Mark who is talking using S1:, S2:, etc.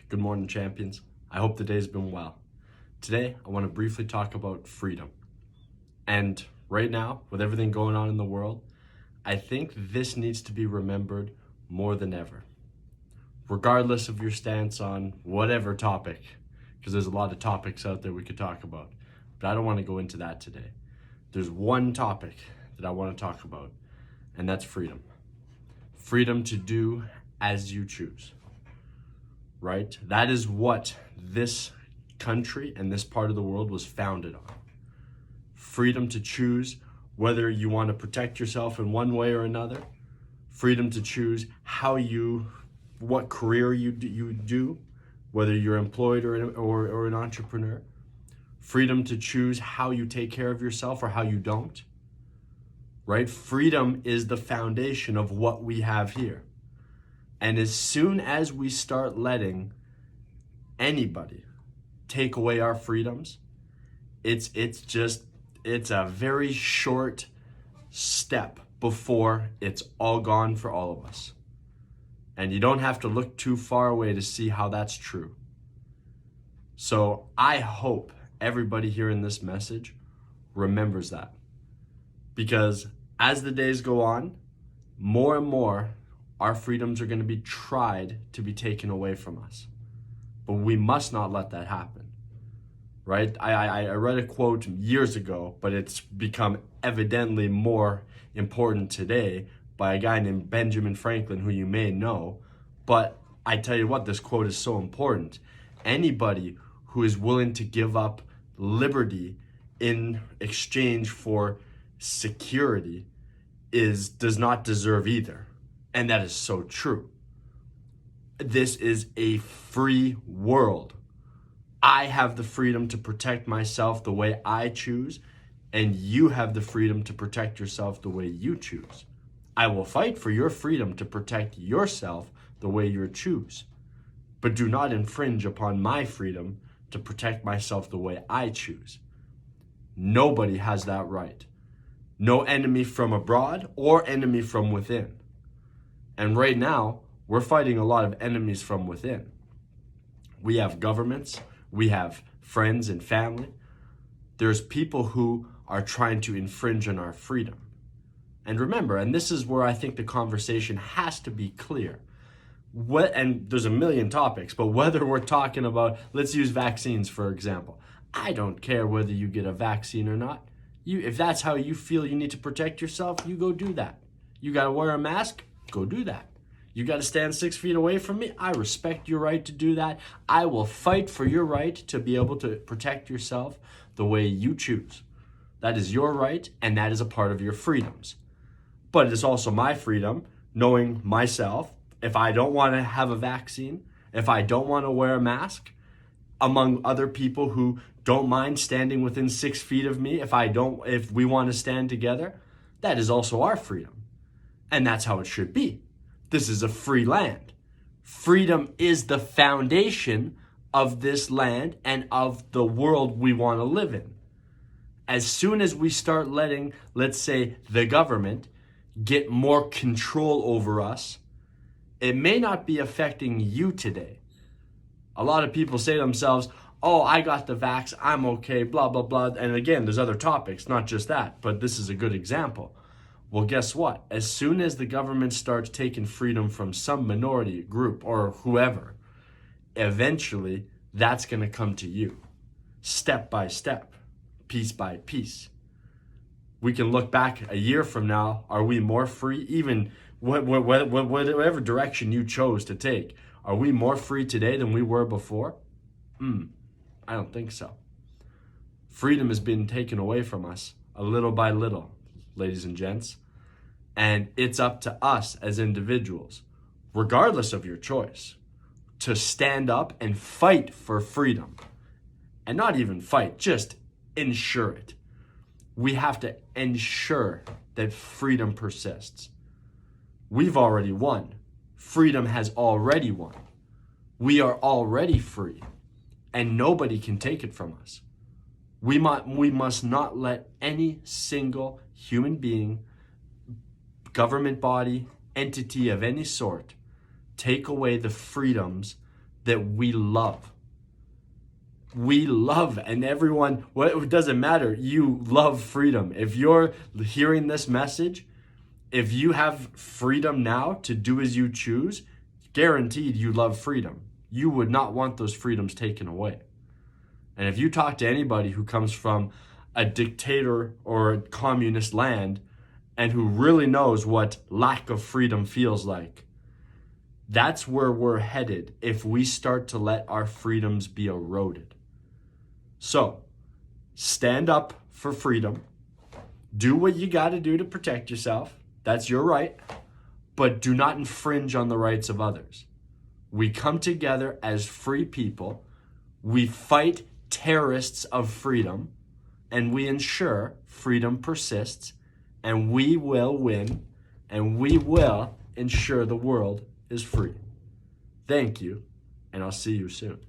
S1: Good morning, champions. I hope the day's been well. Today, I want to briefly talk about freedom. And right now, with everything going on in the world, I think this needs to be remembered more than ever. Regardless of your stance on whatever topic, because there's a lot of topics out there we could talk about, but I don't want to go into that today. There's one topic that I want to talk about, and that's freedom. Freedom to do as you choose. Right? That is what this country and this part of the world was founded on. Freedom to choose whether you want to protect yourself in one way or another. Freedom to choose what career you do, whether you're employed or an entrepreneur. Freedom to choose how you take care of yourself or how you don't. Right? Freedom is the foundation of what we have here. And as soon as we start letting anybody take away our freedoms, it's a very short step before it's all gone for all of us. And you don't have to look too far away to see how that's true. So I hope everybody hearing this message remembers that. Because as the days go on, more and more, our freedoms are going to be tried to be taken away from us. But we must not let that happen, right? I read a quote years ago, but it's become evidently more important today by a guy named Benjamin Franklin, who you may know. But I tell you what, this quote is so important. Anybody who is willing to give up liberty in exchange for security does not deserve either. And that is so true. This is a free world. I have the freedom to protect myself the way I choose, and you have the freedom to protect yourself the way you choose. I will fight for your freedom to protect yourself the way you choose, but do not infringe upon my freedom to protect myself the way I choose. Nobody has that right. No enemy from abroad or enemy from within. And right now, we're fighting a lot of enemies from within. We have governments, we have friends and family. There's people who are trying to infringe on our freedom. And remember, and this is where I think the conversation has to be clear. And there's a million topics, but whether we're talking about, let's use vaccines for example. I don't care whether you get a vaccine or not. If that's how you feel you need to protect yourself, you go do that. You gotta wear a mask? Go do that. You got to stand 6 feet away from me? I respect your right to do that. I will fight for your right to be able to protect yourself the way you choose. That is your right, and that is a part of your freedoms. But it is also my freedom, knowing myself, if I don't want to have a vaccine, if I don't want to wear a mask, among other people who don't mind standing within 6 feet of me, if we want to stand together, that is also our freedom. And that's how it should be. This is a free land. Freedom is the foundation of this land and of the world we want to live in. As soon as we start letting, let's say, the government get more control over us, it may not be affecting you today. A lot of people say to themselves, oh, I got the vax, I'm okay, blah, blah, blah. And again, there's other topics, not just that, but this is a good example. Well, guess what? As soon as the government starts taking freedom from some minority group or whoever, eventually that's going to come to you, step by step, piece by piece. We can look back a year from now. Are we more free? Even whatever direction you chose to take, are we more free today than we were before? I don't think so. Freedom has been taken away from us a little by little, ladies and gents. And it's up to us as individuals, regardless of your choice, to stand up and fight for freedom. And not even fight, just ensure it. We have to ensure that freedom persists. We've already won. Freedom has already won. We are already free, and nobody can take it from us. We must not let any single human being, government body, entity of any sort take away the freedoms that we love. We love, and everyone, it doesn't matter, you love freedom. If you're hearing this message, if you have freedom now to do as you choose, guaranteed you love freedom. You would not want those freedoms taken away. And if you talk to anybody who comes from a dictator or a communist land and who really knows what lack of freedom feels like, that's where we're headed if we start to let our freedoms be eroded. So, stand up for freedom. Do what you got to do to protect yourself. That's your right. But do not infringe on the rights of others. We come together as free people. We fight terrorists of freedom, and we ensure freedom persists, and we will win, and we will ensure the world is free. Thank you, and I'll see you soon.